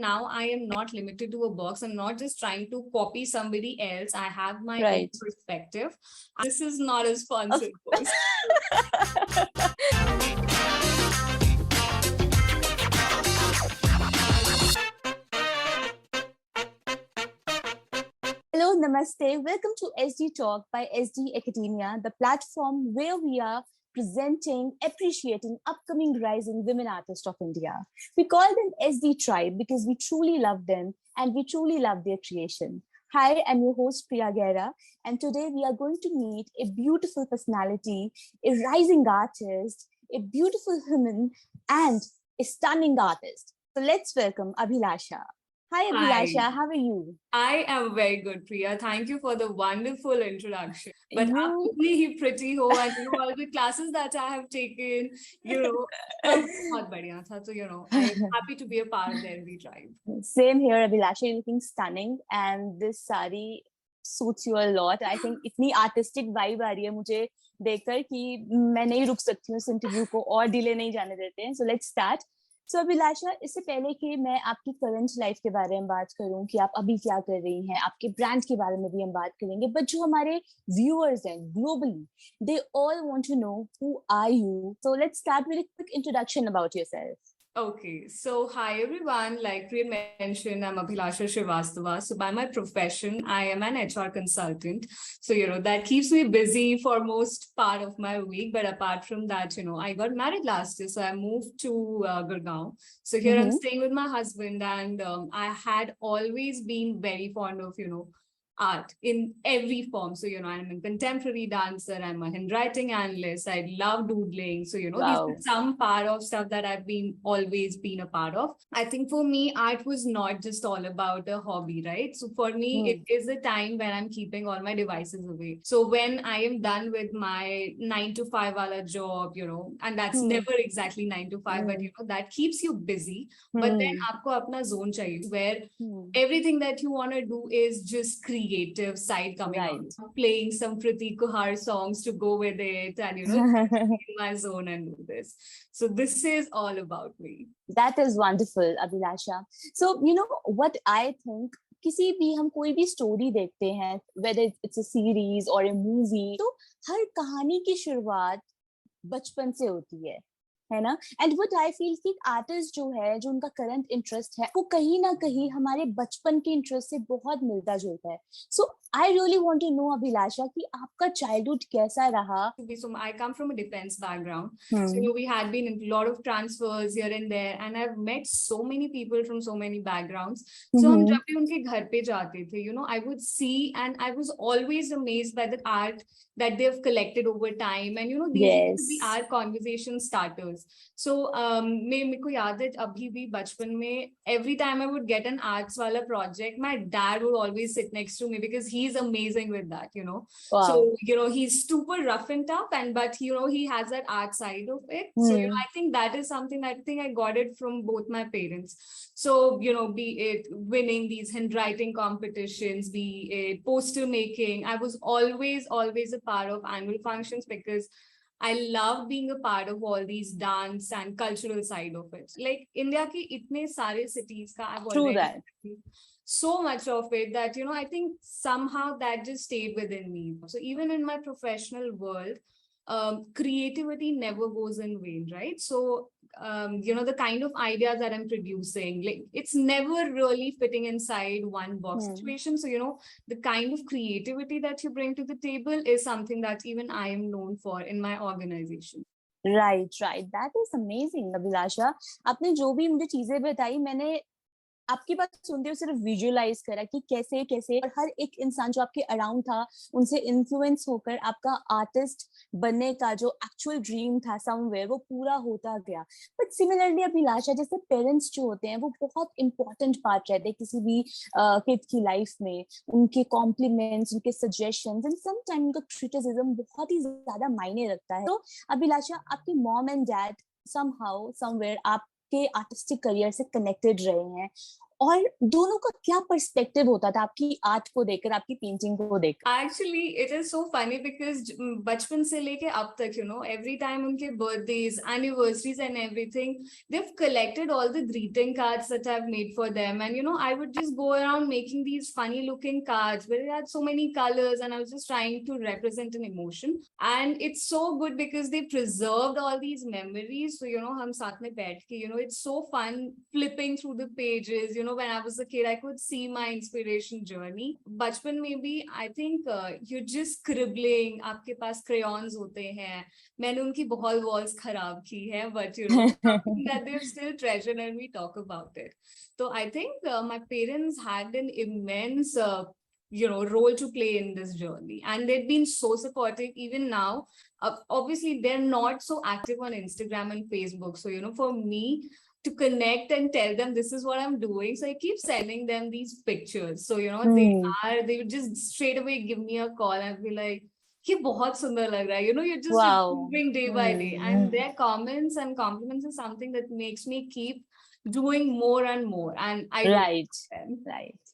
now I am not limited to a box. I'm not just trying to copy somebody else. I have my own Right. perspective. This is not as sponsored. Hello, namaste. Welcome to SD Talk by SD Academia, the platform where we are presenting, appreciating upcoming rising women artists of India. We call them SD Tribe because we truly love them and we truly love their creation. Hi, I'm your host Priya Guerra, and today we are going to meet a beautiful personality, a rising artist, a beautiful woman, and a stunning artist. So let's welcome Abhilasha. Hi, Abhilasha. Hi. How are you? I am very good, Priya. Thank you for the wonderful introduction. But You आप इतनी ही pretty हो and all the classes that I have taken, सब बहुत बढ़िया था. So I'm happy to be a part of the SD tribe. Same here, Abhilasha. You're looking stunning, and this sari suits you a lot. I think इतनी artistic vibe आ रही है मुझे देखकर कि मैं नहीं रुक सकती हूँ इस इंटरव्यू को और डिले नहीं जाने देते हैं. So let's start. So अभिलाषा, इससे पहले कि मैं आपकी करंट लाइफ के बारे में बात करूं कि आप अभी क्या कर रही हैं, आपके ब्रांड के बारे में भी हम बात करेंगे, बट जो हमारे व्यूअर्स हैं globally, they all want to know who are you. So let's start with a quick introduction about yourself. Okay, so hi everyone. Like Priya mentioned, I'm Abhilasha Srivastava. So by my profession, I am an HR consultant. So that keeps me busy for most part of my week. But apart from that, I got married last year, so I moved to Gurgaon. So here I'm staying with my husband, and I had always been very fond of art in every form. So I'm a contemporary dancer, I'm a handwriting analyst, I love doodling. So these are some part of stuff that I've always been a part of. I think for me, art was not just all about a hobby, right? So for me, it is a time when I'm keeping all my devices away. So when I am done with my 9 to 5 hour job, and that's never exactly 9 to 5, but that keeps you busy. But then आपको अपना zone चाहिए where everything that you want to do is just creative side coming out, playing some Pratik Kuhar songs to go with it, and in my zone and do this. So this is all about me. That is wonderful, Abhilasha. So what I think, किसी भी हम कोई भी story देखते हैं, whether it's a series or a movie, तो हर कहानी की शुरुआत बचपन से होती है ना. एंड व्हाट आई फील कि आर्टिस्ट जो है, जो उनका करंट इंटरेस्ट है, वो कहीं ना कहीं हमारे बचपन के इंटरेस्ट से बहुत मिलता जुलता है. So I really want to know, Abhilasha, कि आपका चाइल्डहुड कैसा रहा. So I come from a defense background. So we had been in a lot of transfers here and there, and I've met so many people from so many backgrounds. So हम जब भी उनके घर पे जाते थे, I would see, and I was always amazed by the art that they've collected over time, and these used to be our conversation starters. So मेरे को याद है अभी भी बचपन में every time I would get an arts वाला project, my dad would always sit next to me because he's amazing with that. Wow. So he's super rough and tough, but he has that art side of it. So I think that is something that I think I got it from both my parents. So be it winning these handwriting competitions, be it poster making, I was always a part of annual functions because I love being a part of all these dance and cultural side of it. Like India ki itne sare cities ka I've already so much of it that I think somehow that just stayed within me. So even in my professional world, creativity never goes in vain, right? So the kind of ideas that I'm producing, like it's never really fitting inside one box situation. So the kind of creativity that you bring to the table is something that even I am known for in my organization. Right. That is amazing, Abhilasha. आपने जो भी मुझे चीजें बताई, मैंने आपकी बात सुनते हुए सिर्फ विजुअलाइज करा कि कैसे कैसे और हर एक इंसान जो आपके अराउंड था उनसे इन्फ्लुएंस होकर आपका आर्टिस्ट बनने का जो एक्चुअल ड्रीम था समवेयर, वो पूरा होता गया. बट सिमिलरली अभिलाषा, जैसे पेरेंट्स जो होते हैं वो बहुत इंपॉर्टेंट पार्ट रहते हैं किसी भी किड की लाइफ में. उनके कॉम्प्लीमेंट्स, उनके सजेशंस एंड समटाइम उनका क्रिटिसिज्म बहुत ही ज्यादा मायने रखता है. तो अभिलाषा, आपके mom and dad somehow somewhere आप के आर्टिस्टिक करियर से कनेक्टेड रहे हैं, और दोनों का क्या पर्सपेक्टिव होता था आपकी आर्ट को देखकर, आपकी पेंटिंग को देखकर? Actually, it is so funny because बचपन से लेके अब तक, every time उनके birthdays, anniversaries and everything, they've collected all the greeting cards that I've made for them. And, I would just go around making these funny looking cards where it had so many colors and I was just trying to represent an emotion. And it's so good because they preserved all these memories. So, हम साथ में बैठ के, it's so fun flipping through the pages. When I was a kid, I could see my inspiration journey. बचपन में भी, I think you're just scribbling, आपके पास crayons होते हैं. मैंने उनकी बहुत walls खराब की है, but something that they've still treasured and we talk about it. So I think my parents had an immense role to play in this journey, and they've been so supportive. Even now, obviously they're not so active on Instagram and Facebook, so for me to connect and tell them this is what I'm doing, so I keep sending them these pictures. So they would just straight away give me a call and be like, ये बहुत सुंदर लग रहा है, you're just improving day by day. And their comments and compliments is something that makes me keep doing more and more. And I right.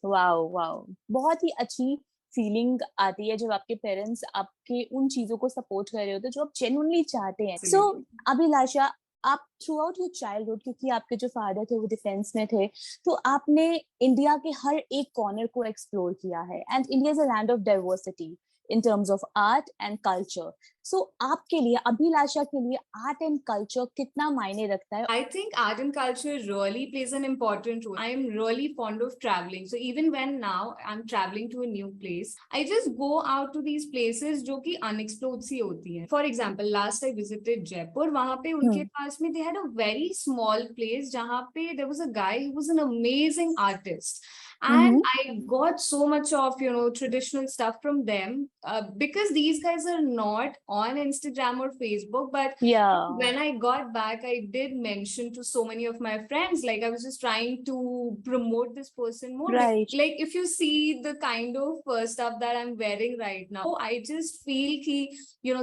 Wow. बहुत ही अच्छी feeling आती है जब आपके पेरेंट्स आपके उन चीजों को सपोर्ट कर रहे होते हैं जो आप जेन्युइनली चाहते हैं. सो अभिलाषा, आप थ्रू आउट योर चाइल्डहुड, क्योंकि आपके जो फादर थे वो डिफेंस में थे, तो आपने इंडिया के हर एक कॉर्नर को एक्सप्लोर किया है. And India is a land of diversity in terms of art and culture. So आपके लिए, अभिलाषा के लिए art and culture कितना मायने रखता है? I think art and culture really plays an important role. I am really fond of traveling. So even when now I'm traveling to a new place, I just go out to these places जो कि unexplored सी होती हैं. For example, last I visited Jaipur. वहाँ पे उनके पास में they had a very small place जहाँ पे there was a guy who was an amazing artist. And I got so much of, traditional stuff from them because these guys are not on Instagram or Facebook. But when I got back, I did mention to so many of my friends, like I was just trying to promote this person more. Right. Like if you see the kind of stuff that I'm wearing right now, I just feel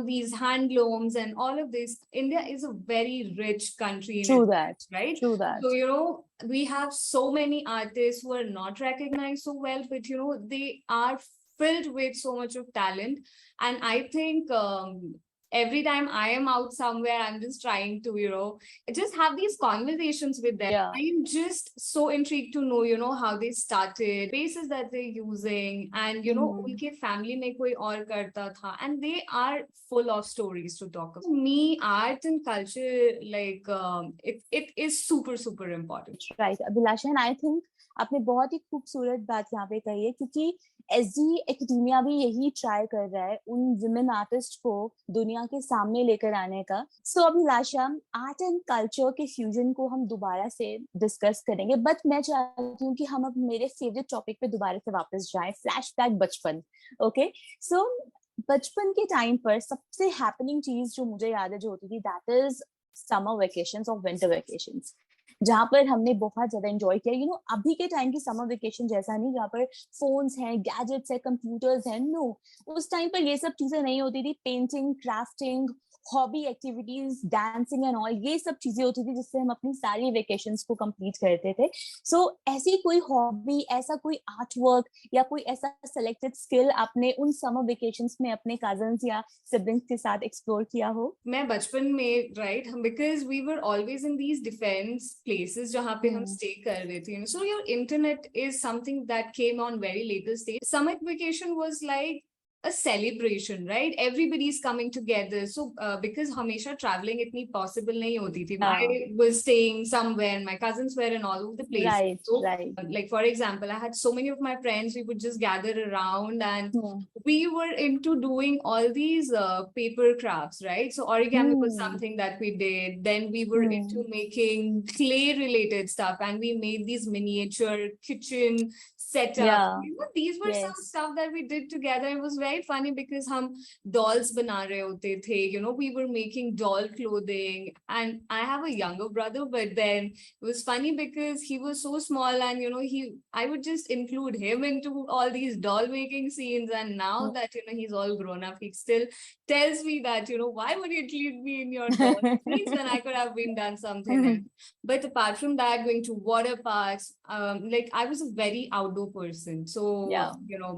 these handlooms and all of this, India is a very rich country. True that. Right? True that. So, we have so many artists who are not recognized so well, but they are filled with so much of talent. And I think every time I am out somewhere, I'm just trying to, just have these conversations with them. Yeah. I'm just so intrigued to know, how they started, bases that they're using, and, उनके family में कोई और करता था, and they are full of stories to talk about. Me, art and culture, like, it is super, super important. Right, Abhilasha, and I think आपने बहुत ही खूबसूरत बात यहाँ पे कही है, क्योंकि एसडी एकेडमिया भी यही ट्राई कर रहा है उन विमेन आर्टिस्ट को दुनिया के सामने लेकर आने का. सो अभिलाषा, आर्ट एंड कल्चर के फ्यूजन को हम दोबारा से डिस्कस करेंगे, बट मैं चाहती हूँ कि हम अब मेरे फेवरेट टॉपिक पे दोबारा से वापस जाएं, फ्लैशबैक बचपन. ओके, सो बचपन के टाइम पर सबसे हैपनिंग चीज जो मुझे याद है जो होती थी, दैट इज समर वेकेशंस और विंटर वेकेशंस, जहाँ पर हमने बहुत ज्यादा एंजॉय किया. अभी के टाइम की समर वेकेशन जैसा नहीं, जहाँ पर फोन्स हैं, गैजेट्स हैं, कंप्यूटर्स हैं. नो, उस टाइम पर ये सब चीजें नहीं होती थी. Painting, crafting, hobby activities, dancing and all, ये सब चीजें होती थी जिससे हम अपनी सारी वेकेशंस को कंप्लीट करते थे. सो ऐसी कोई हॉबी, ऐसा कोई आर्ट वर्क या कोई ऐसा सेलेक्टेड स्किल आपने उन समर वेकेशंस में अपने कजन्स या सिबलिंग्स के साथ एक्सप्लोर किया हो? मैं बचपन में, right, because we were always in these defence places जहाँ पे हम स्टे कर रहे थे. So your internet is something that came on very later stage. Summer vacation was like a celebration, right? Everybody is coming together. So because hamesha traveling itni possible nahi hoti thi, I was staying somewhere, my cousins were in all over the place. Right, so, right. Like for example, I had so many of my friends, we would just gather around and we were into doing all these paper crafts, right? So origami was something that we did. Then we were into making clay related stuff, and we made these miniature kitchen setup. These were some stuff that we did together. It was very quite funny because हम dolls बना रहे होते थे, you know, we were making doll clothing, and I have a younger brother, but then it was funny because he was so small, and you know, I would just include him into all these doll making scenes, and now that, you know, he's all grown up, he still tells me that, you know, why would you include me in your doll scenes when I could have been done something else? But apart from that, going to water parks, like I was a very outdoor person. So, Yeah. you know,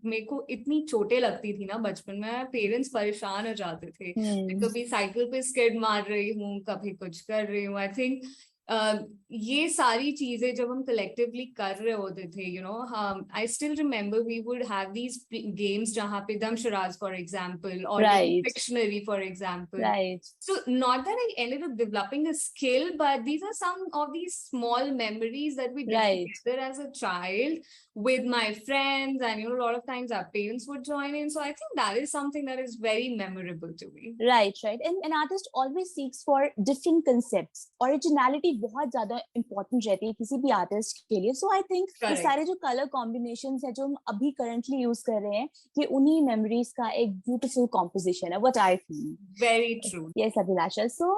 मेरे को इतनी चोटें लगती थी ना बचपन में, parents परेशान हो जाते थे। मैं कभी साइकिल पे स्किड मार रही हूँ, कभी कुछ कर रही हूँ। आई थिंक ये सारी चीजें जब हम कलेक्टिवली कर रहे होते थे, you know, I still remember we would have these games जहाँ पे दमशराज फॉर एग्जांपल, और Pictionary for example. Right. So not that I ended up developing a skill, but these are some of these small memories that we did together as a child with my friends, and you know, a lot of times our parents would join in. So I think that is something that is very memorable to me. Right. And an artist always seeks for different concepts. Originality बहुत ज़्यादा important रहती है किसी भी artist के लिए. So I think ये सारे जो color combinations हैं जो हम अभी currently use कर रहे हैं, ये उन्हीं memories का एक beautiful composition है. What I feel. Very true. Yes, Abhilasha. So,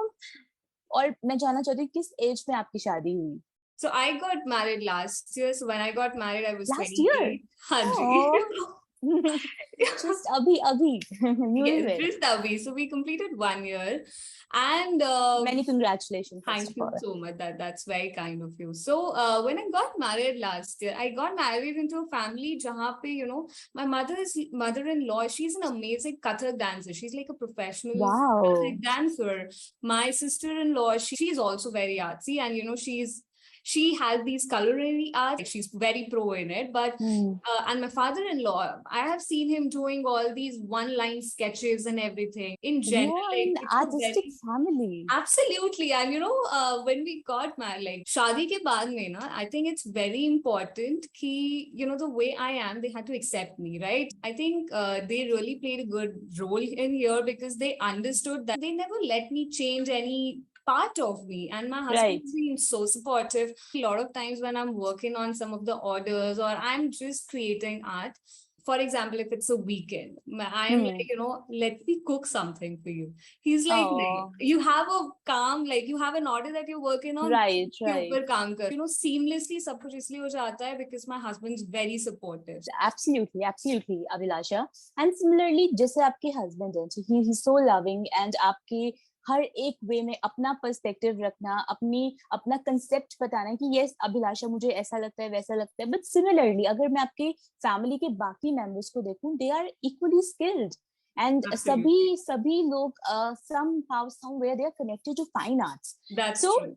और मैं जानना चाहती हूँ किस age में आपकी शादी हुई? So I got married last year. So when I got married, I was last 28. Year? Oh. Just abhi. Yes, just abhi. So we completed 1 year, and many congratulations. Thank you so much. That's very kind of you. So when I got married last year, I got married into a family jahan pe, you know, my mother-in-law, she's an amazing Kathak dancer. She's like a professional Kathak dancer. My sister-in-law, she's also very artsy, and you know, she has these culinary arts. She's very pro in it. But and my father-in-law, I have seen him doing all these one-line sketches and everything. In general, like, an artistic family. Absolutely. And you know, when we got married, like शादी के बाद में ना, I think it's very important कि, you know, the way I am, they had to accept me, right? I think they really played a good role in here because they understood that they never let me change any part of me, and my husband's been so supportive. A lot of times when I'm working on some of the orders or I'm just creating art, for example, if it's a weekend, I am like, you know, let me cook something for you. He's like, no, you have a calm, like you have an order that you're working on, right. Kaam kar. You know, seamlessly sab kuch isliye ho jata hai because my husband's very supportive. Absolutely, Abhilasha. And similarly, जैसे आपके husband हैं, so he's so loving, and आपके हर एक वे में अपना perspective रखना, अपना concept बताना कि यस अभिलाषा मुझे ऐसा लगता है वैसा लगता है. बट सिमिलरली अगर मैं आपके फैमिली के बाकी मेंबर्स को देखूं, they are equally skilled, and सभी लोग somehow somewhere they are connected to fine arts. That's true.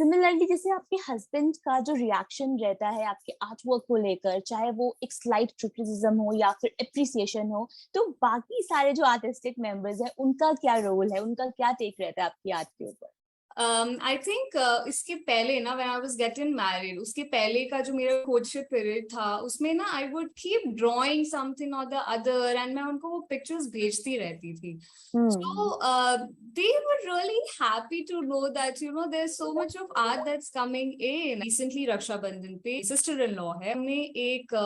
Similarly जैसे आपके हस्बैंड का जो रिएक्शन रहता है आपके आर्ट वर्क को लेकर, चाहे वो एक स्लाइट क्रिटिसिज्म हो या फिर एप्रिसिएशन हो, तो बाकी सारे जो आर्टिस्टिक मेंबर्स हैं उनका क्या रोल है, उनका क्या टेक रहता है आपकी आर्ट के ऊपर? I think इसके पहले ना, when I was getting married, उसके पहले का जो मेरा courtship period था, उसमें ना I would keep drawing something or the other, and मैं उनको वो pictures भेजती रहती थी. So they were really happy to know that, you know, there's so much of art that's coming in. Recently रक्षा बंधन पे sister-in-law है, हमने एक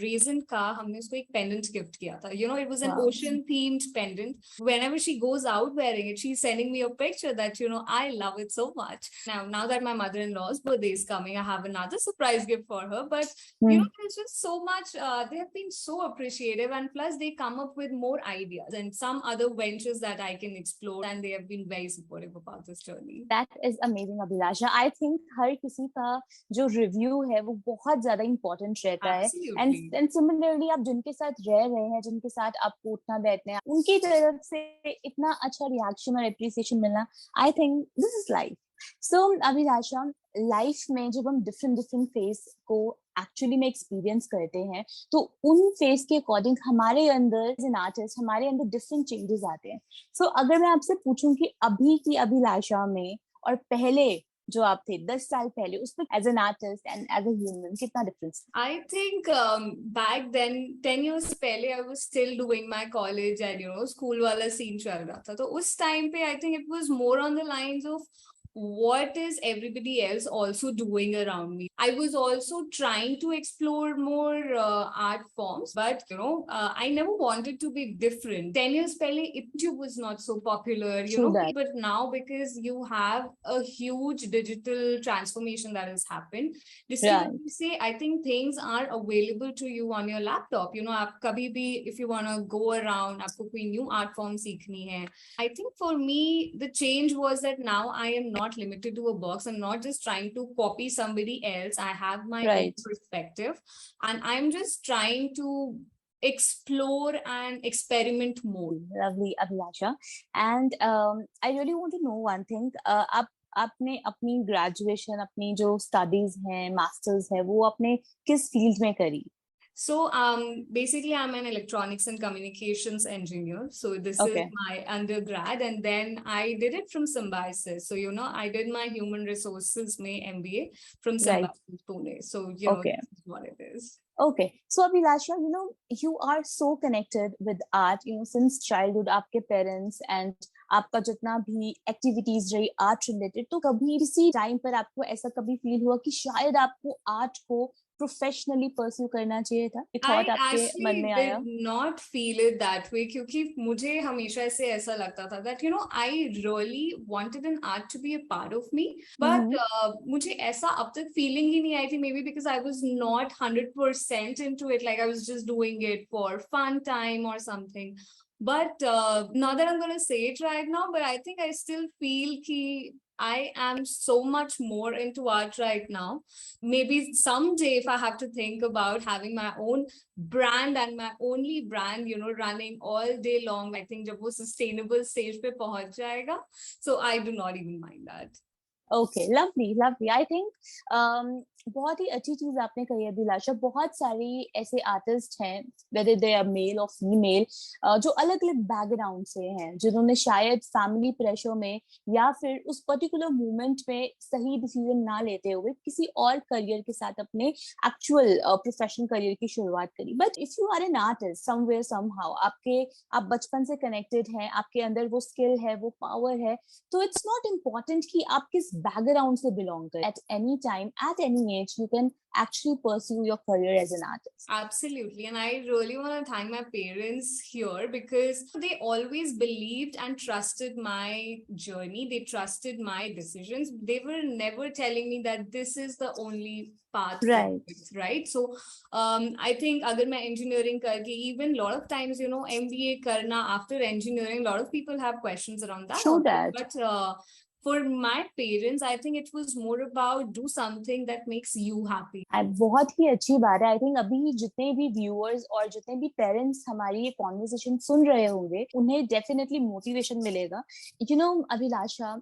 raisin का हमने उसको एक pendant gift किया था. You know, it was an ocean themed pendant. Whenever she goes out wearing it, she's sending me a picture that, you know, I love it so much. Now that my mother-in-law's birthday is coming, I have another surprise gift for her. But you know, there's just so much. They have been so appreciative, and plus they come up with more ideas and some other ventures that I can explore, and they have been very supportive about this journey. That is amazing, Abhilasha. I think हर किसी का जो review है वो बहुत ज़्यादा important रहता है. And similarly, आप जिनके साथ रह रहे हैं, जिनके साथ आप उठना बैठना है, उनकी तरफ से इतना अच्छा reaction और appreciation मिलना, I think this is life. So Abhilasha, life में जब हम different phase को actually में experience करते हैं, तो उन phase के according हमारे अंदर as an artist हमारे अंदर different changes आते हैं. So अगर मैं आपसे पूछूं कि अभी की अभिलाषा में और पहले जो आप थे 10 साल पहले, उसमें as an artist and as a human कितना difference? I think back then 10 years पहले I was still doing my college and you know school वाला scene चल रहा था, तो उस time पे I think it was more on the lines of what is everybody else also doing around me. I was also trying to explore more art forms, but I never wanted to be different. 10 years pehle YouTube was not so popular, True that. but now because you have a huge digital transformation that has happened, Right. say I think things are available to you on your laptop. आप कभी भी if you want to go around, आपको कोई new art form सीखनी है. I think for me, the change was that now I am not limited to a box. I'm not just trying to copy somebody else. I have my own perspective, and I'm just trying to explore and experiment more. Lovely, Abhilasha. And I really want to know one thing. आपने अपनी graduation, अपनी जो studies हैं, masters है, वो आपने किस field में करी? So basically I'm an electronics and communications engineer. So this is my undergrad, and then I did it from Symbiosis. So I did my human resources में MBA from Symbiosis Pune. So this is what it is. Okay, so Abhilasha, you are so connected with art, since childhood. आपके parents and आपका जितना भी activities रही art related, तो कभी किसी time पर आपको ऐसा कभी feel हुआ कि शायद आपको art को professionally pursue करना चाहिए था? I actually did not feel it that way, क्योंकि मुझे हमेशा से ऐसा लगता था that I really wanted an art to be a part of me, but मुझे ऐसा अब तक feeling ही नहीं आई थी, maybe because I was not 100% into it, like I was just doing it for fun time or something. But not that I'm going to say it right now, but I think I still feel कि I am so much more into art right now. Maybe someday if I have to think about having my own brand and my only brand, running all day long, I think जब वो sustainable stage पे पहुंच जाएगा, so I do not even mind that. Okay, lovely, lovely. I think बहुत ही अच्छी चीज आपने कही है अभिलाषा. बहुत सारी ऐसे आर्टिस्ट हैं, whether they are male or female, जो अलग अलग बैकग्राउंड से हैं, जिन्होंने शायद फैमिली प्रेशर में या फिर उस पर्टिकुलर मोमेंट में सही डिसीजन ना लेते हुए किसी और करियर के साथ अपने एक्चुअल प्रोफेशनल करियर की शुरुआत करी. But if you are an artist somewhere somehow, आप बचपन से कनेक्टेड हैं, आपके अंदर वो स्किल है, वो पावर है, तो इट्स नॉट इम्पोर्टेंट कि आप किस बैकग्राउंड से बिलोंग करें. At any time, at any age, you can actually pursue your career as an artist. Absolutely. And I really want to thank my parents here, because they always believed and trusted my journey. They trusted my decisions. They were never telling me that this is the only path. Right. So I think agar main engineering karke, even lot of times, MBA karna after engineering, a lot of people have questions around that. True that. But for my parents, I think it was more about do something that makes you happy. बहुत ही अच्छी बात है. I think अभी जितने भी viewers और जितने भी parents हमारी ये conversation सुन रहे होंगे, उन्हें definitely motivation मिलेगा. अभिलाषा,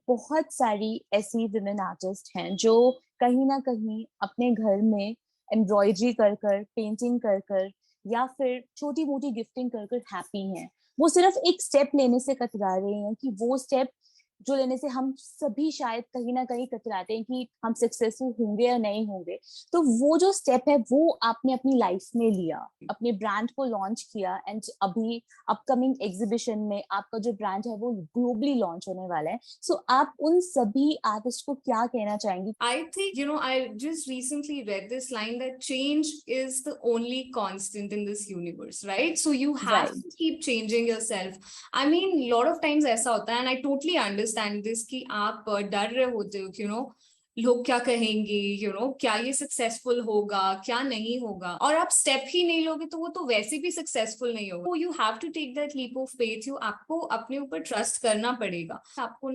बहुत सारी ऐसी women artists हैं जो कहीं ना कहीं अपने घर में embroidery कर painting कर या फिर छोटी मोटी गिफ्टिंग कर happy हैं. वो सिर्फ एक स्टेप लेने से कतरा रहे हैं कि वो स्टेप जो लेने से हम सभी शायद कहीं ना कहीं कतराते हैं कि हम सक्सेसफुल होंगे या नहीं होंगे. तो वो जो स्टेप है वो आपने अपनी लाइफ में लिया, अपने ब्रांड को लॉन्च किया, एंड अभी अपकमिंग एग्जीबिशन में आपका जो ब्रांड है वो ग्लोबली लॉन्च होने वाला है. सो आप उन सभी आर्टिस्ट को क्या कहना चाहेंगी? I think I just recently read this line that change is the only constant in this universe, right? So you have to keep changing yourself. I mean, a lot of times ऐसा होता है, and I totally understand this कि आप डर रहे होते हो कि लोग क्या कहेंगे, क्या ये सक्सेसफुल होगा, क्या नहीं होगा, और आप स्टेप ही नहीं लोगे तो वो तो वैसे भी सक्सेसफुल नहीं होगा. You have to take that leap of faith. आपको अपने ऊपर ट्रस्ट करना पड़ेगा. आपको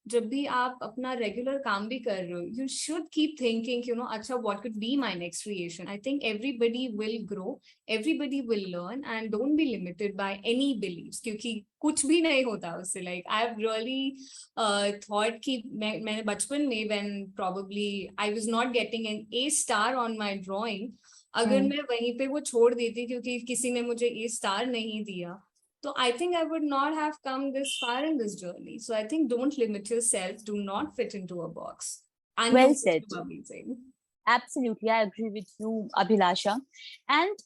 जब भी आप अपना रेगुलर काम भी कर रहे हो, यू शुड कीप थिंकिंग अच्छा what could be my next creation. I think everybody will grow, everybody will learn, and don't be limited by any beliefs, क्योंकि कुछ भी नहीं होता उससे. Like I have really thought कि मैंने बचपन में when probably I was not getting an A star on my drawing, अगर मैं वहीं पे वो छोड़ देती क्योंकि किसी ने मुझे ए स्टार नहीं दिया, so I think I would not have come this far in this journey. So I think don't limit yourself. Do not fit into a box. And well said. Amazing. Absolutely, I agree with you, Abhilasha. And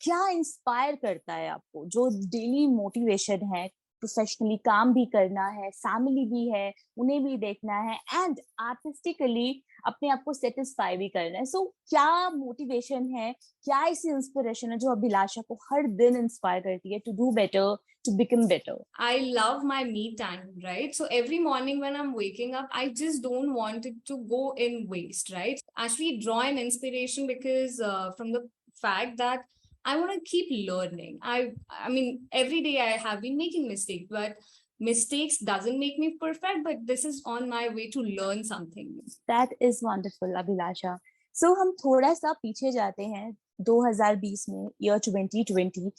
क्या inspire करता है आपको, जो daily motivation है professionally काम भी करना है, फैमिली भी है, उन्हें भी देखना है, एंड आर्टिस्टिकली अपने आप को सेटिस्फाई भी करना है. सो क्या मोटिवेशन है, क्या ऐसी इंस्पिरेशन है जो अभिलाषा को हर दिन इंस्पायर करती है to do better, to become better? I love my me time, right? So every morning when I'm waking up, I just don't want it to go in waste, right? Actually, draw an inspiration because from the fact that I want to keep learning. I mean, every day I have been making mistakes, but mistakes doesn't make me perfect. But this is on my way to learn something. That is wonderful, Abhilasha. So हम थोड़ा सा पीछे जाते हैं 2020 में, year 2020,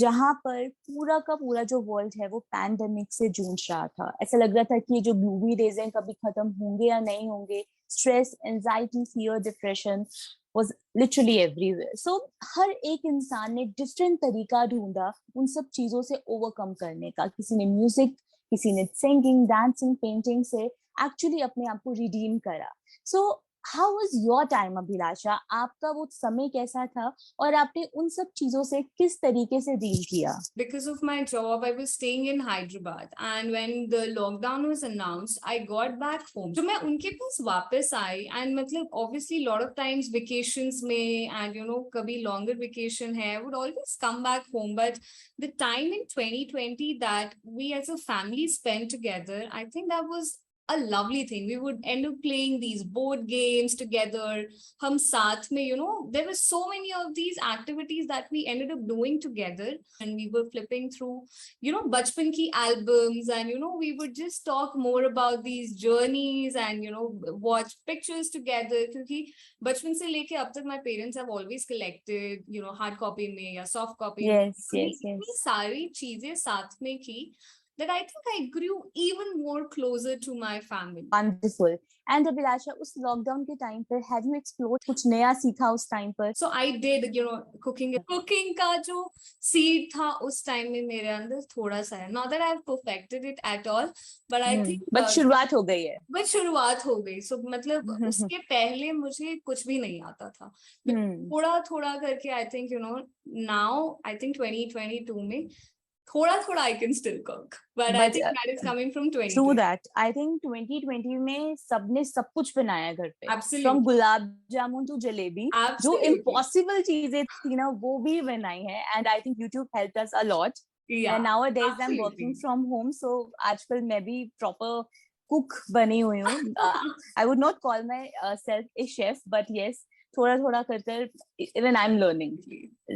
जहां पर पूरा का पूरा जो वर्ल्ड है वो पैंडेमिक से जूझ रहा था. ऐसा लग रहा था कि ये जो ग्लूमी डेज हैं कभी खत्म होंगे या नहीं होंगे. Stress, anxiety, fear, depression was literally everywhere. So हर एक इंसान ने डिफरेंट तरीका ढूंढा उन सब चीजों से ओवरकम करने का. किसी ने म्यूजिक, किसी ने सिंगिंग, डांसिंग, पेंटिंग से एक्चुअली अपने आप को रिडीम करा. So how was your time Abhilasha? आपका वो समय कैसा था और आपने उन सब चीजों से किस तरीके से डील किया? Because of my job, I was staying in Hyderabad, and when the lockdown was announced, I got back home. So मैं उनके पास वापस आई, and मतलब obviously lot of times vacations में and कभी longer vacation है, I would always come back home. But the time in 2020 that we as a family spent together, I think that was a lovely thing. We would end up playing these board games together. हम साथ में, there were so many of these activities that we ended up doing together, and we were flipping through, बचपन की albums, and we would just talk more about these journeys and watch pictures together. क्योंकि बचपन से लेके अब तक my parents have always collected, hard copy में या soft copy में. इतनी सारी चीजें साथ में की that I think I grew even more closer to my family. Wonderful. And Abhilasha, उस lockdown के time पर have you explored कुछ नया सीखा उस time पर? So I did, cooking का जो seed था उस time में मेरे अंदर थोड़ा सा है. Not that I've perfected it at all, but I think. But शुरुआत हो गई है. But शुरुआत हो गई. So मतलब उसके पहले मुझे कुछ भी नहीं आता था. थोड़ा करके I think now I think 2022 में थोड़ा I can still cook, but I think that is coming from 2020. True that. I think 2020 में सबने सब कुछ बनाया घर पे. Absolutely. From gulab jamun to jalebi. जो impossible चीजें थी ना वो भी बनाई है, and I think YouTube helped us a lot. Yeah. And nowadays I'm working from home, so आजकल मैं भी proper cook बनी हुई हूँ. I would not call myself a chef, but yes, थोड़ा कर even I'm learning.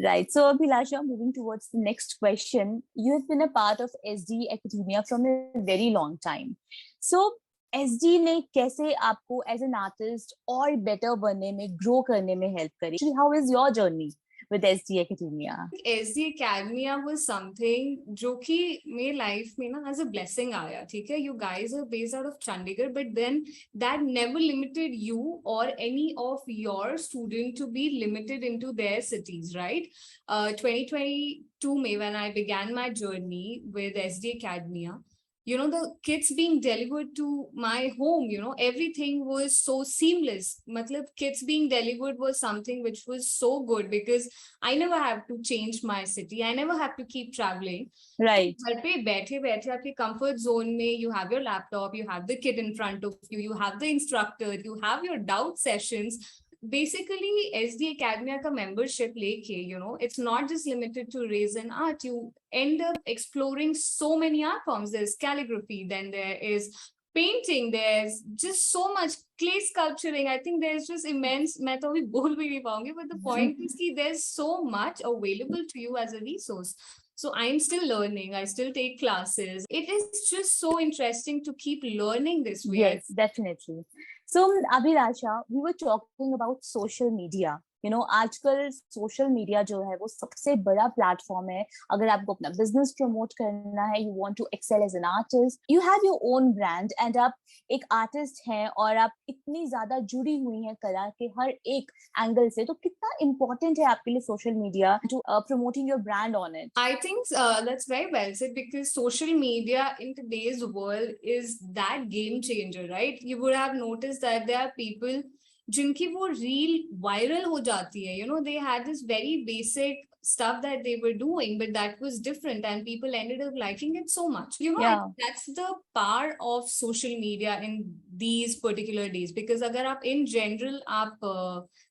Right. So Abhilasha, moving towards the next question, you have been a part of SD Academia from a very long time. So SD ने कैसे आपको as an artist और better बनने में, grow करने में help करी? Actually, how is your journey with SD Academia? SD Academia was something जो कि मेरे life में ना as a blessing आया. ठीक है, you guys are based out of Chandigarh, but then that never limited you or any of your student to be limited into their cities, right? 2022 में when I began my journey with SD Academia, the kits being delivered to my home, everything was so seamless. Matlab, kits being delivered was something which was so good because I never have to change my city. I never have to keep traveling. Right. घर पे बैठे आपके comfort zone में, you have your laptop, you have the kit in front of you, you have the instructor, you have your doubt sessions. Basically, SD Academia ka membership leke, it's not just limited to raise and art. You end up exploring so many art forms. There's calligraphy, then there is painting, there's just so much clay sculpturing. I think there's just immense, मैं तो अभी बोल भी नहीं पाऊंगी, but the point is कि there's so much available to you as a resource. So I'm still learning. I still take classes. It is just so interesting to keep learning this way. Yes, definitely. So Abhilasha, we were talking about social media. आजकल social media जो है वो सबसे बड़ा platform है. अगर आपको अपना बिजनेस प्रमोट करना है, you want to excel as an artist, you have your own brand and आप एक आर्टिस्ट हैं और आप इतनी ज्यादा जुड़ी हुई हैं कला के हर एक एंगल से, तो कितना इम्पोर्टेंट है आपके लिए social media to promoting your brand on it? I think that's very well said, because social media in today's world is that game changer, right? You would have noticed that there are people जिनकी वो reel viral हो जाती है. They had this very basic stuff that they were doing, but that was different and people ended up liking it so much. You know, I Yeah. think that's the power of social media in these particular days, because अगर आप in general आप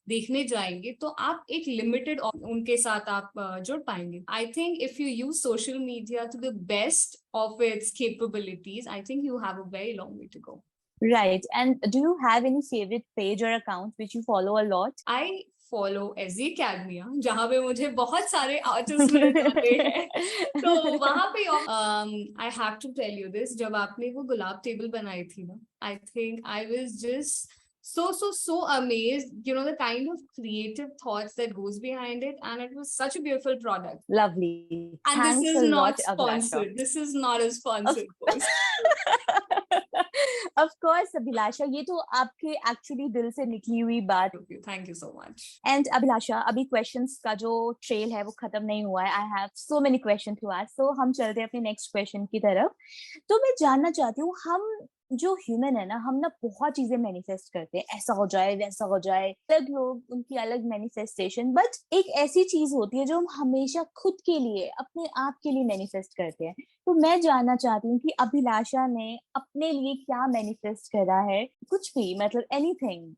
देखने जाएंगे तो आप एक limited उनके साथ आप जुड़ पाएंगे. I think if you use social media to the best of its capabilities, I think you have a very long way to go. Right. And do you have any favorite page or account which you follow a lot? I follow SE Academy, जहाँ पे मुझे बहुत सारे artist मिल जाते हैं. तो वहाँ पे I have to tell you this, जब आपने वो गुलाब टेबल बनाई थी ना, I think I was just so amazed, you know, the kind of creative thoughts that goes behind it, and it was such a beautiful product. Lovely. And Thanks this is a not lot, Abhilasha. sponsored. This is not a sponsored post. Of course, Abhilasha, ये तो आपके actually दिल से निकली हुई बात. Thank you so much. And Abhilasha, अभी questions का जो trail है वो खत्म नहीं हुआ है. I have so many questions to ask. So हम चलते हैं अपने next question की तरफ. तो मैं जानना चाहती हूँ, हम जो ह्यूमन है ना, हम ना बहुत चीजें मैनिफेस्ट करते हैं, ऐसा हो जाए वैसा हो जाए, अलग लोग उनकी अलग मैनिफेस्टेशन, बट एक ऐसी चीज होती है जो हम हमेशा खुद के लिए, अपने आप के लिए मैनिफेस्ट करते हैं. तो मैं जानना चाहती हूँ कि अभिलाषा ने अपने लिए क्या मैनिफेस्ट करा है, कुछ भी, मतलब anything.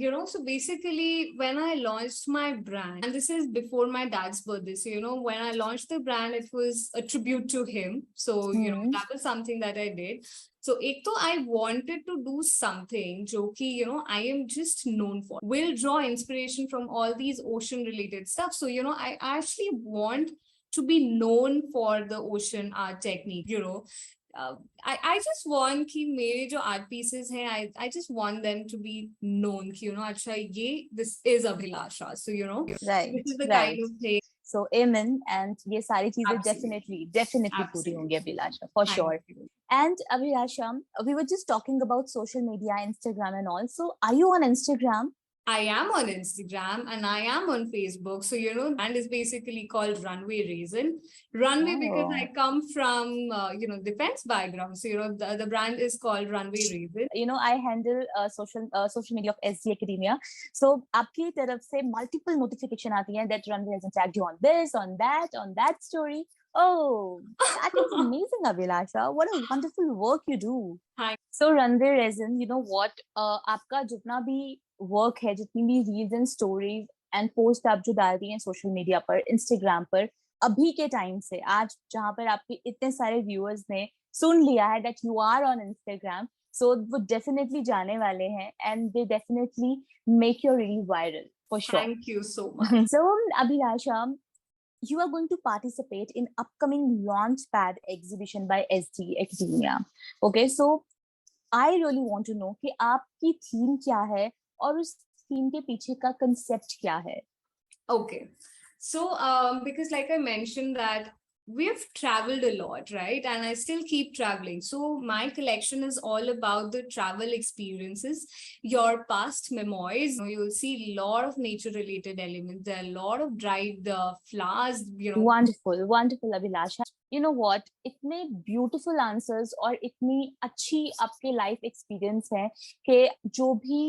You know, so basically when I launched my brand, and this is before my dad's birthday, so you know, when I launched the brand, it was a tribute to him. So you know, that was something that I did. So ek to I wanted to do something jo ki, you know, I am just known for, will draw inspiration from all these ocean related stuff. So you know, I actually want to be known for the ocean art technique, you know. I just want कि मेरे जो art pieces हैं, I just want them to be known कि, you know, अच्छा ये this is Abhilasha, so you know, right, this is the right. kind of thing. So amen, and ये सारी चीजें definitely पूरी होंगी Abhilasha, for sure. And Abhilasha, we were just talking about social media, Instagram and all. So are you on Instagram? I am on Instagram and I am on Facebook. So, you know, and is basically called Runway Raisin. Runway because I come from, you know, defense background. So, you know, the brand is called Runway Raisin. You know, I handle social media of SD Academia. So, आपकी तरफ से multiple notification आती हैं that Runway Raisin tagged you on this, on that story. Oh, that is amazing, Abhilasha. What a wonderful work you do. Hi. So, Runway Raisin, you know what? आपका जितना भी work है, जितनी भी reels and stories and post आप जो डालती हैं सोशल मीडिया पर, इंस्टाग्राम पर, अभी के टाइम से आज जहां पर आपके इतने सारे व्यूअर्स ने सुन लिया है that you are on Instagram, so वो डेफिनेटली जाने वाले हैं and they definitely make your reel viral for sure. Thank you so much. So Abhilasha, you are going to participate in upcoming Launchpad exhibition by SD Academia. Okay, so I really want to know कि आपकी theme क्या है और उस theme के पीछे का concept क्या है? Okay, so because like I mentioned that we've traveled a lot, right? And I still keep traveling. So my collection is all about the travel experiences, your past memoirs. You know, you'll see a lot of nature related elements. There are a lot of dried flowers, you know. Wonderful, wonderful, Abhilasha. You know what? इतने beautiful answers और इतनी अच्छी आपके life experience है कि जो भी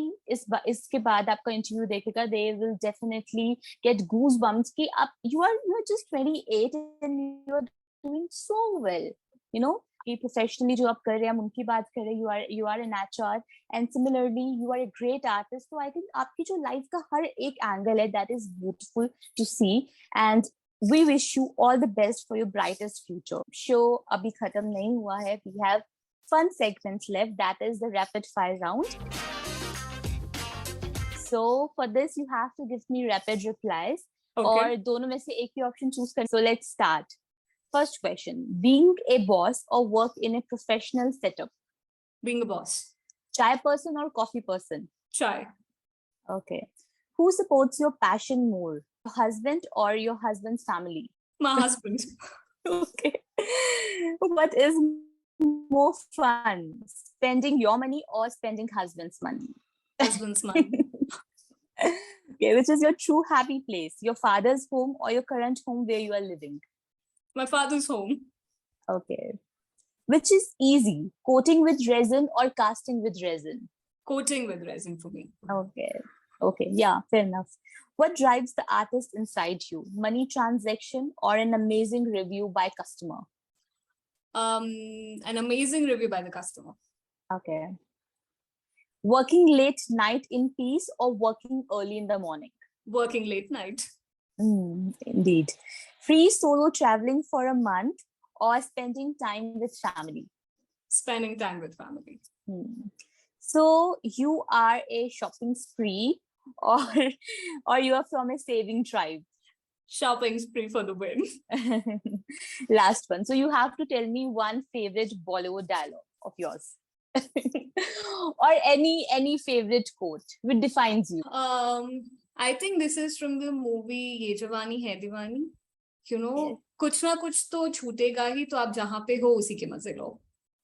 इसके बाद आपका interview देखेगा, they will definitely get goosebumps कि आप you are just 28 and you are doing so well. You know, कि professionally जो आप कर रहे हैं, हम उनकी बात कर रहे हैं, you are an HR and similarly you are a great artist. So I think आपकी जो life का हर एक angle है, that is beautiful to see, and we wish you all the best for your brightest future. Show abhi khatam nahi hua hai. We have fun segments left. That is the rapid fire round. So for this, you have to give me rapid replies. Okay. और दोनों में से एक ही option choose करना. So let's start. First question: being a boss or work in a professional setup? Being a boss. Chai person or coffee person? Chai. Okay. Who supports your passion more? Your husband or your husband's family? My husband. Okay. What is more fun, spending your money or spending husband's money? Husband's money. Okay, which is your true happy place? Your father's home or your current home where you are living? My father's home. Okay. Which is easy, coating with resin or casting with resin? Coating with resin for me. Okay. Okay, yeah, fair enough. What drives the artist inside you? Money transaction or an amazing review by customer? An amazing review by the customer. Okay. Working late night in peace or working early in the morning? Working late night. Indeed. Free solo traveling for a month or spending time with family? Spending time with family. So you are a shopping spree or or you are from a saving tribe? Shopping spree for the win. Last one. So you have to tell me one favorite Bollywood dialogue of yours. Or any favorite quote which defines you. I think this is from the movie Ye Jawani Hai Diwani. You know, Yes. कुछ ना कुछ तो छूटेगा ही, तो आप जहाँ पे हो उसी के मजे लो.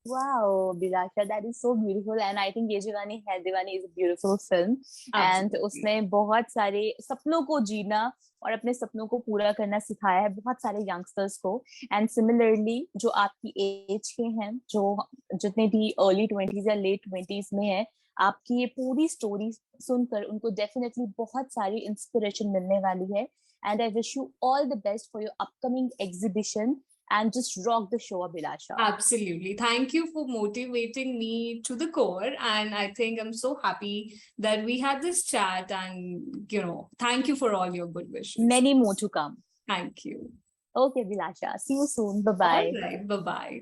Wow, Bilasha, that is so beautiful, and I think Ye Jawani Hai Diwani is a beautiful film, and Absolutely. उसने बहुत सारे सपनों को जीना और अपने सपनों को पूरा करना सिखाया है बहुत सारे यंगस्टर्स को. एंड सिमिलरली जो आपकी एज के हैं, जो जितने भी अर्ली 20s या लेट 20s में है, आपकी ये पूरी स्टोरी सुनकर उनको डेफिनेटली बहुत सारी इंस्पिरेशन मिलने वाली है. And I wish you all the best for your upcoming exhibition. And just rock the show, Abhilasha. Absolutely. Thank you for motivating me to the core. And I think I'm so happy that we had this chat. And, thank you for all your good wishes. Many more to come. Thank you. Okay, Abhilasha. See you soon. Bye-bye. All right. Bye-bye.